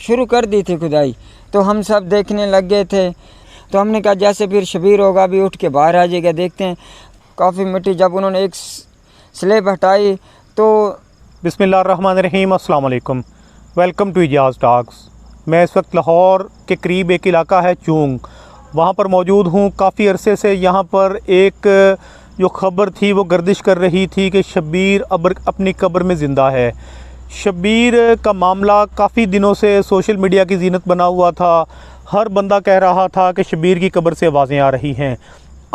शुरू कर दी थी खुदाई, तो हम सब देखने लग गए थे। तो हमने कहा जैसे फिर शबीर होगा अभी उठ के बाहर आ जाएगा, देखते हैं। काफ़ी मिट्टी जब उन्होंने एक स्लेब हटाई तो बिस्मिल्लाहिर्रहमानिर्रहीम, अस्सलाम वालेकुम, वेलकम टू इजाज़ टॉक्स। मैं इस वक्त लाहौर के करीब एक इलाका है चूंग, वहाँ पर मौजूद हूँ। काफ़ी अरसे से यहाँ पर एक जो ख़बर थी वो गर्दिश कर रही थी कि शब्बीर अपनी कब्र में ज़िंदा है। शब्बीर का मामला काफ़ी दिनों से सोशल मीडिया की ज़ीनत बना हुआ था। हर बंदा कह रहा था कि शब्बीर की कब्र से आवाज़ें आ रही हैं।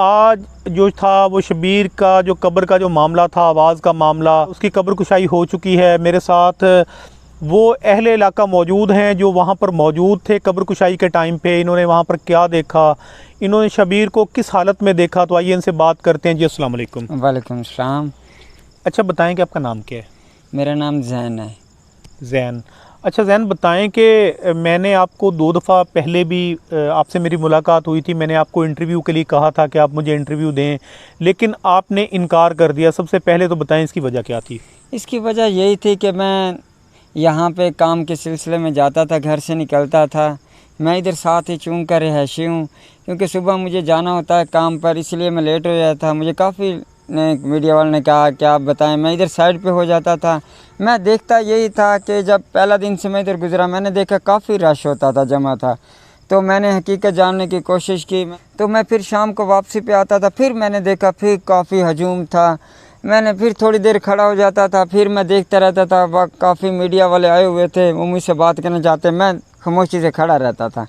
आज जो था वो शब्बीर का जो कब्र का जो मामला था, आवाज़ का मामला, उसकी कब्र कुशाई हो चुकी है। मेरे साथ वो अहले इलाका मौजूद हैं जो वहाँ पर मौजूद थे कब्र कुशाई के टाइम पे। इन्होंने वहाँ पर क्या देखा, इन्होंने शब्बीर को किस हालत में देखा, तो आइए इनसे बात करते हैं। जी अस्सलाम वालेकुम। वालेकुम सलाम। अच्छा बताएं कि आपका नाम क्या है? मेरा नाम जैन है। जैन। अच्छा जैन, बताएं कि मैंने आपको 2 दफ़ा पहले भी आपसे मेरी मुलाकात हुई थी। मैंने आपको इंटरव्यू के लिए कहा था कि आप मुझे इंटरव्यू दें, लेकिन आपने इनकार कर दिया। सबसे पहले तो बताएं इसकी वजह क्या थी? इसकी वजह यही थी कि मैं यहाँ पे काम के सिलसिले में जाता था, घर से निकलता था। मैं इधर साथ ही चूंग का रहायशी हूँ, क्योंकि सुबह मुझे जाना होता है काम पर, इसलिए मैं लेट हो जाता था। मुझे काफ़ी मीडिया वाले ने कहा कि आप बताएं, मैं इधर साइड पे हो जाता था। मैं देखता यही था कि जब पहला दिन से मैं इधर गुज़रा, मैंने देखा काफ़ी रश होता था, जमा था। तो मैंने हकीकत जानने की कोशिश की। तो मैं फिर शाम को वापसी पे आता था, फिर मैंने देखा फिर काफ़ी हजूम था। मैंने फिर थोड़ी देर खड़ा हो जाता था, फिर मैं देखता रहता था। वह काफ़ी मीडिया वाले आए हुए थे, वो मुझसे बात करना चाहते, मैं खामोशी से खड़ा रहता था।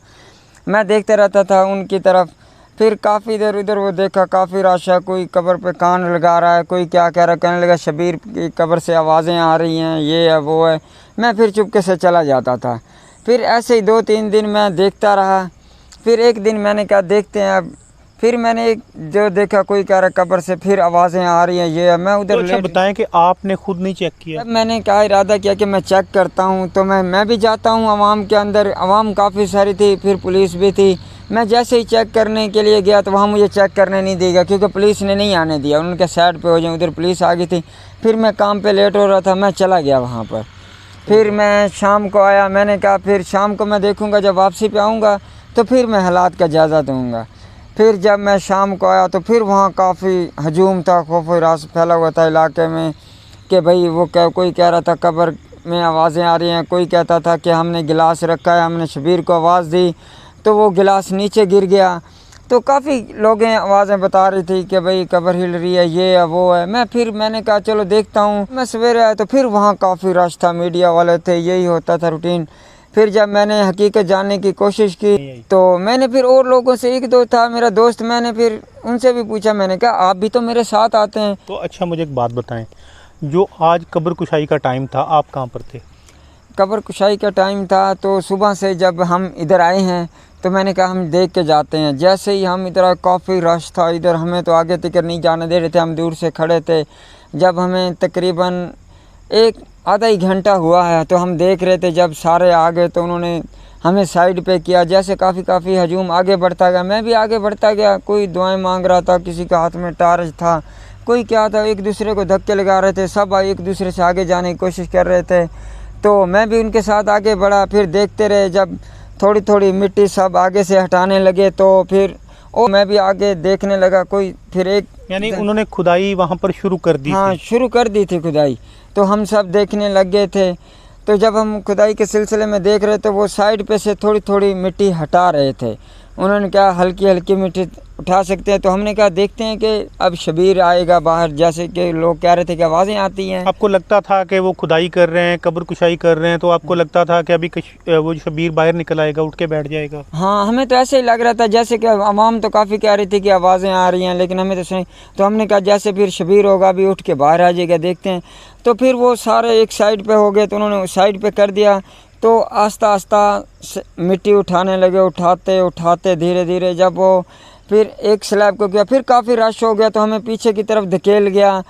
मैं देखते रहता था उनकी तरफ। फिर काफ़ी देर उधर वो देखा, काफ़ी रश है, कोई कब्र पे कान लगा रहा है, कोई क्या कह रहा है। कहने लगा शब्बीर की कब्र से आवाज़ें आ रही हैं, ये है वो है। मैं फिर चुपके से चला जाता था। फिर ऐसे ही 2-3 दिन मैं देखता रहा। फिर एक दिन मैंने कहा देखते हैं अब। फिर मैंने एक जो देखा, कोई कह रहा कब्र से फिर आवाज़ें आ रही हैं, ये है। मैं उधर तो अच्छा बताएं कि आपने खुद नहीं चेक किया? तब मैंने कहा, इरादा किया कि मैं चेक करता हूँ। तो मैं भी जाता हूँ आवाम के अंदर। आवाम काफ़ी सारी थी, फिर पुलिस भी थी। मैं जैसे ही चेक करने के लिए गया तो वहाँ मुझे चेक करने नहीं देगा, क्योंकि पुलिस ने नहीं आने दिया। उनके साइड पे हो जाए, उधर पुलिस आ गई थी। फिर मैं काम पे लेट हो रहा था, मैं चला गया वहाँ पर। फिर मैं शाम को आया, मैंने कहा फिर शाम को मैं देखूँगा, जब वापसी पे आऊँगा तो फिर मैं हालात का जायज़ा दूँगा। फिर जब मैं शाम को आया तो फिर वहाँ काफ़ी हजूम था, खौफ व हरास फैला हुआ था इलाके में कि भाई वो कोई कह रहा था कब्र में आवाज़ें आ रही हैं, कोई कहता था कि हमने गिलास रखा है, हमने शब्बीर को आवाज़ दी तो वो गिलास नीचे गिर गया। तो काफ़ी लोगें आवाज़ें बता रही थी कि भाई कब्र हिल रही है, ये है वो है। मैंने कहा चलो देखता हूँ। मैं सवेरे आया तो फिर वहाँ काफ़ी रश था, मीडिया वाले थे, यही होता था रूटीन। फिर जब मैंने हकीकत जानने की कोशिश की तो मैंने फिर और लोगों से, एक दो था मेरा दोस्त, मैंने फिर उनसे भी पूछा। मैंने कहा आप भी तो मेरे साथ आते हैं। तो अच्छा मुझे एक बात बताएं, जो आज कब्र कुशाई का टाइम था, आप कहाँ पर थे? कब्र कुशाई का टाइम था तो सुबह से जब हम इधर आए हैं तो मैंने कहा हम देख के जाते हैं। जैसे ही हम इधर, काफ़ी रश था इधर, हमें तो आगे तक नहीं जाने दे रहे थे, हम दूर से खड़े थे। जब हमें तकरीबन एक आधा ही घंटा हुआ है तो हम देख रहे थे, जब सारे आ गए तो उन्होंने हमें साइड पे किया। जैसे काफ़ी हजूम आगे बढ़ता गया, मैं भी आगे बढ़ता गया। कोई दुआएं मांग रहा था, किसी के हाथ में टार्च था, कोई क्या था, एक दूसरे को धक्के लगा रहे थे, सब एक दूसरे से आगे जाने की कोशिश कर रहे थे। तो मैं भी उनके साथ आगे बढ़ा। फिर देखते रहे, जब थोड़ी थोड़ी मिट्टी सब आगे से हटाने लगे तो फिर मैं भी आगे देखने लगा। कोई फिर एक, यानी उन्होंने खुदाई वहाँ पर शुरू कर दी? हाँ, शुरू कर दी थी खुदाई। तो हम सब देखने लग गए थे। तो जब हम खुदाई के सिलसिले में देख रहे थे, वो साइड पे से थोड़ी थोड़ी मिट्टी हटा रहे थे। उन्होंने कहा हल्की हल्की मिट्टी उठा सकते हैं। तो हमने कहा देखते हैं कि अब शब्बीर आएगा बाहर, जैसे कि लोग कह रहे थे कि आवाज़ें आती हैं। आपको लगता था कि वो खुदाई कर रहे हैं, कब्र कुशाई कर रहे हैं, तो आपको लगता था कि अभी वो शब्बीर बाहर निकल आएगा, उठ के बैठ जाएगा? हाँ, हमें तो ऐसे ही लग रहा था, जैसे कि आवाम तो काफ़ी कह रही थी कि आवाज़ें आ रही हैं, लेकिन हमें तो सुनी। तो हमने कहा जैसे फिर शब्बीर होगा अभी उठ के बाहर आ जाएगा, देखते हैं। तो फिर वो सारे एक साइड पे हो गए, तो उन्होंने उस साइड पे कर दिया। तो आस्ता आस्ता मिट्टी उठाने लगे, उठाते उठाते धीरे धीरे जब वो फिर एक स्लैब को किया, फिर काफ़ी रश हो गया तो हमें पीछे की तरफ धकेल गया।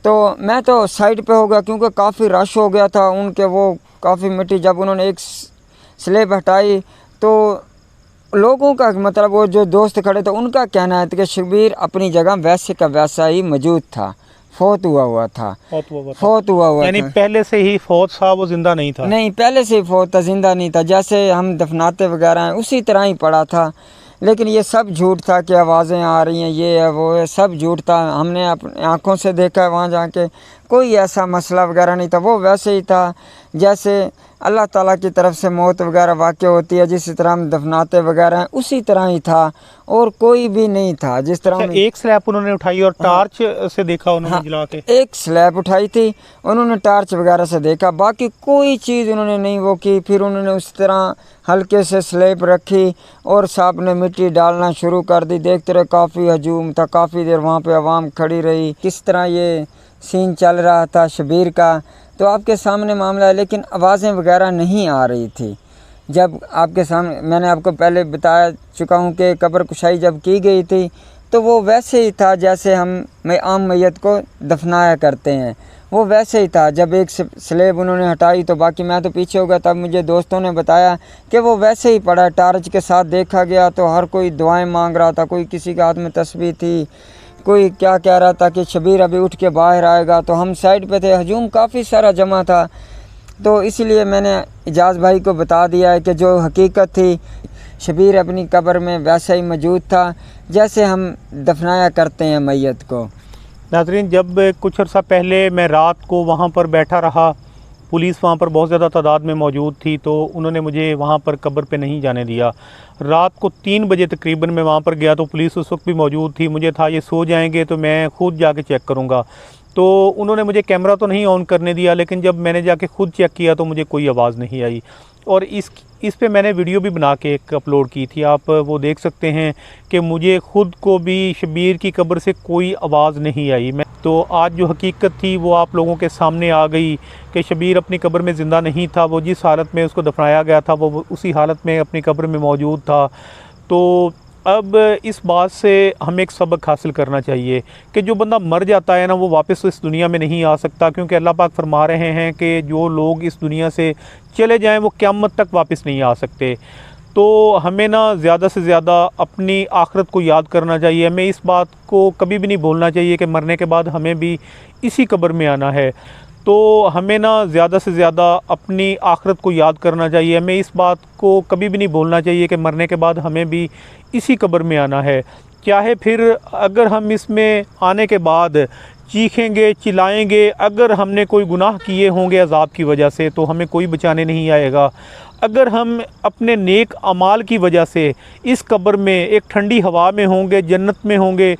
तो मैं तो साइड पे हो गया, क्योंकि काफ़ी रश हो गया था उनके। वो काफ़ी मिट्टी जब उन्होंने एक स्लैब हटाई तो लोगों का, मतलब वो जो दोस्त खड़े थे उनका कहना है कि शब्बीर अपनी जगह वैसे का वैसा ही मौजूद था। फौत हुआ था। फौत हुआ यानी था। पहले से ही फौत था, वो जिंदा नहीं था? नहीं, पहले से ही फौत था, जिंदा नहीं था। जैसे हम दफनाते वगैरह हैं उसी तरह ही पड़ा था। लेकिन ये सब झूठ था कि आवाज़ें आ रही हैं, ये है वो है, सब झूठ था। हमने अपनी आँखों से देखा है वहाँ जाके, कोई ऐसा मसला वगैरह नहीं था। वो वैसे ही था जैसे अल्लाह ताला की तरफ से मौत वगैरह वाक़ होती है, जिस तरह हम दफनाते वगैरह हैं उसी तरह ही था, और कोई भी नहीं था। जिस तरह एक स्लैब उन्होंने उठाई और टार्च से देखा उन्होंने जला के? एक स्लैब उठाई थी उन्होंने, टार्च वगैरह से देखा, बाकी कोई चीज़ उन्होंने नहीं वो की। फिर उन्होंने उस तरह हल्के से स्लैब रखी और साहब ने मिट्टी डालना शुरू कर दी। देखते रहे, काफ़ी हजूम था, काफ़ी देर वहाँ पे आवाम खड़ी रही। किस तरह ये सीन चल रहा था शबीर का, तो आपके सामने मामला है। लेकिन आवाज़ें वगैरह नहीं आ रही थी। जब आपके सामने मैंने आपको पहले बता चुका हूँ कि कब्र कुशाई जब की गई थी तो वो वैसे ही था जैसे हम आम मैयत को दफनाया करते हैं, वो वैसे ही था। जब एक स्लेब उन्होंने हटाई तो बाकी मैं तो पीछे हो गया, तब मुझे दोस्तों ने बताया कि वो वैसे ही पड़ा। टार्च के साथ देखा गया तो हर कोई दुआएं मांग रहा था, कोई किसी के हाथ में तस्बीह थी, कोई क्या कह रहा था कि शबीर अभी उठ के बाहर आएगा। तो हम साइड पे थे, हजूम काफ़ी सारा जमा था, तो इसलिए मैंने इजाज़ भाई को बता दिया है कि जो हकीकत थी शबीर अपनी कब्र में वैसा ही मौजूद था जैसे हम दफनाया करते हैं मैयत को। नाज़रीन, जब कुछ अर्सा पहले मैं रात को वहाँ पर बैठा रहा, पुलिस वहाँ पर बहुत ज़्यादा तादाद में मौजूद थी, तो उन्होंने मुझे वहाँ पर कब्र पे नहीं जाने दिया। रात को 3 बजे तकरीबन मैं वहाँ पर गया तो पुलिस उस वक्त भी मौजूद थी। मुझे था ये सो जाएंगे तो मैं ख़ुद जाके चेक करूँगा, तो उन्होंने मुझे कैमरा तो नहीं ऑन करने दिया, लेकिन जब मैंने जाके ख़ुद चेक किया तो मुझे कोई आवाज़ नहीं आई। और इस पे मैंने वीडियो भी बना के एक अपलोड की थी, आप वो देख सकते हैं कि मुझे ख़ुद को भी शबीर की कब्र से कोई आवाज़ नहीं आई। मैं तो आज जो हकीकत थी वो आप लोगों के सामने आ गई कि शबीर अपनी कब्र में ज़िंदा नहीं था। वो जिस हालत में उसको दफनाया गया था वो उसी हालत में अपनी कब्र में मौजूद था। तो अब इस बात से हमें एक सबक हासिल करना चाहिए कि जो बंदा मर जाता है ना, वो वापस इस दुनिया में नहीं आ सकता, क्योंकि अल्लाह पाक फरमा रहे हैं कि जो लोग इस दुनिया से चले जाएं वो क़यामत तक वापस नहीं आ सकते। तो हमें ना ज़्यादा से ज़्यादा अपनी आखिरत को याद करना चाहिए। हमें इस बात को कभी भी नहीं भूलना चाहिए कि मरने के बाद हमें भी इसी कब्र में आना है। तो हमें ना ज़्यादा से ज़्यादा अपनी आखिरत को याद करना चाहिए। हमें इस बात को कभी भी नहीं भूलना चाहिए कि मरने के बाद हमें भी इसी कब्र में आना है। चाहे फिर अगर हम इसमें आने के बाद चीखेंगे, चिल्लाएंगे, अगर हमने कोई गुनाह किए होंगे अज़ाब की वजह से, तो हमें कोई बचाने नहीं आएगा। अगर हम अपने नेक अमाल की वजह से इस कब्र में एक ठंडी हवा में होंगे, जन्नत में होंगे,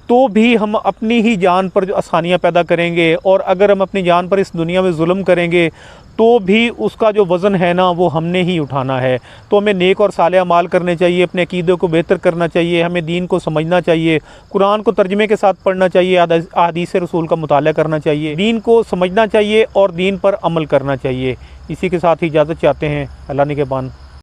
तो भी हम अपनी ही जान पर जो आसानियाँ पैदा करेंगे। और अगर हम अपनी जान पर इस दुनिया में जुल्म करेंगे तो भी उसका जो वज़न है ना, वो हमने ही उठाना है। तो हमें नेक और साले अमाल करने चाहिए, अपने अक़ीदे को बेहतर करना चाहिए, हमें दीन को समझना चाहिए, कुरान को तर्जुमे के साथ पढ़ना चाहिए, अहादीस रसूल का मुताला करना चाहिए, दीन को समझना चाहिए और दीन पर अमल करना चाहिए। इसी के साथ ही इजाज़त चाहते हैं। अल्लाह निगहबान।